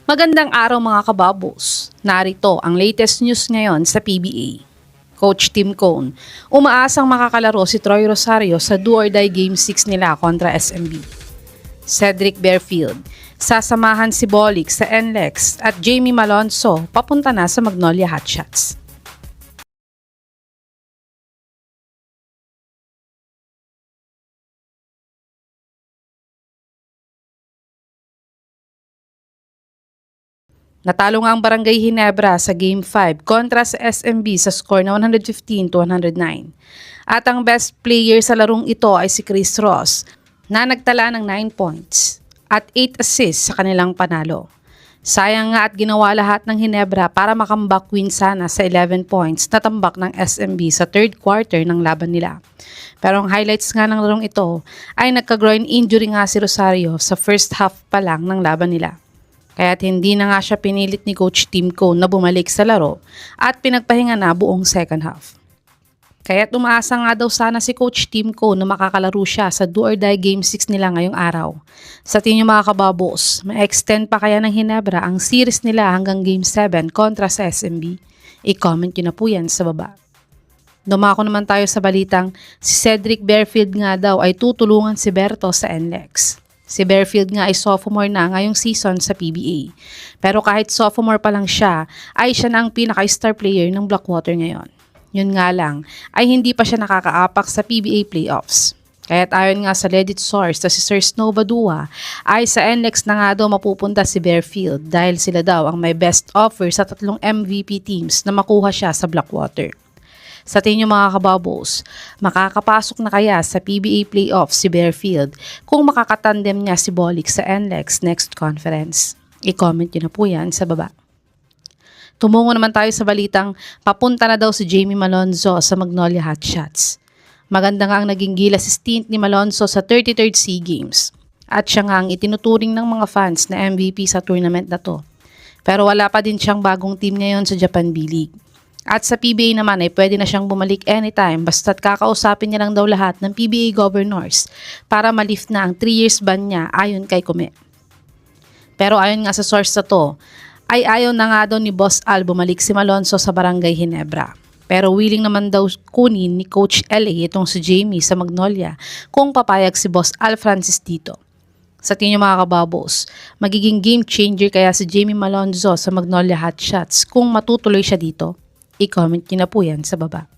Magandang araw mga kababos. Narito ang latest news ngayon sa PBA. Coach Tim Cone, umaasang makakalaro si Troy Rosario sa do-or-die Game 6 nila kontra SMB. Cedric Bearfield, sasamahan si Bolik sa NLEX at Jamie Malonzo papunta na sa Magnolia Hotshots. Natalo nga ang Barangay Ginebra sa Game 5 kontra sa SMB sa score na 115-109. At ang best player sa larong ito ay si Chris Ross na nagtala ng 9 points at 8 assists sa kanilang panalo. Sayang nga at ginawa lahat ng Ginebra para makambak win sana sa 11 points na tambak ng SMB sa third quarter ng laban nila. Pero ang highlights nga ng larong ito ay nagka-groin injury nga si Rosario sa first half pa lang ng laban nila. Kaya't hindi na nga siya pinilit ni Coach Tim Cone na bumalik sa laro at pinagpahinga na buong second half. Kaya't umaasa nga daw sana si Coach Tim Cone na makakalaro siya sa do-or-die Game 6 nila ngayong araw. Sa tingin niyo mga kababos, ma-extend pa kaya ng Ginebra ang series nila hanggang Game 7 kontra sa SMB? I-comment nyo na po yan sa baba. Dumako naman tayo sa balitang si Cedric Bearfield nga daw ay tutulungan si Berto sa NLEX. Si Bearfield nga ay sophomore na ngayong season sa PBA. Pero kahit sophomore pa lang siya, ay siya na ang pinaka-star player ng Blackwater ngayon. Yun nga lang, ay hindi pa siya nakakaapak sa PBA playoffs. Kaya't ayon nga sa legit source na si Sir Snow Badua, ay sa NLEX na nga daw mapupunta si Bearfield dahil sila daw ang may best offer sa tatlong MVP teams na makuha siya sa Blackwater. Sa tingin niyo mga kababos, makakapasok na kaya sa PBA playoffs si Bearfield kung makakatandem niya si Bolik sa NLEX next conference? I-comment niyo na po yan sa baba. Tumungo naman tayo sa balitang papunta na daw si Jamie Malonzo sa Magnolia Hotshots. Maganda nga ang naging gilas stint ni Malonzo sa 33rd SEA Games. At siya nga ang itinuturing ng mga fans na MVP sa tournament na to. Pero wala pa din siyang bagong team ngayon sa Japan B-League. At sa PBA naman ay pwede na siyang bumalik anytime basta't kakausapin niya lang daw lahat ng PBA governors para malift na ang 3 years ban niya ayon kay Kume. Pero ayon nga sa source na to, ay ayaw na nga daw ni Boss Al bumalik si Malonzo sa Barangay Ginebra. Pero willing naman daw kunin ni Coach LA itong si Jamie sa Magnolia kung papayag si Boss Al Francis dito. Sa tingin mga kababos, magiging game changer kaya si Jamie Malonzo sa Magnolia Hotshots kung matutuloy siya dito? I-comment niyo na po yan sa baba.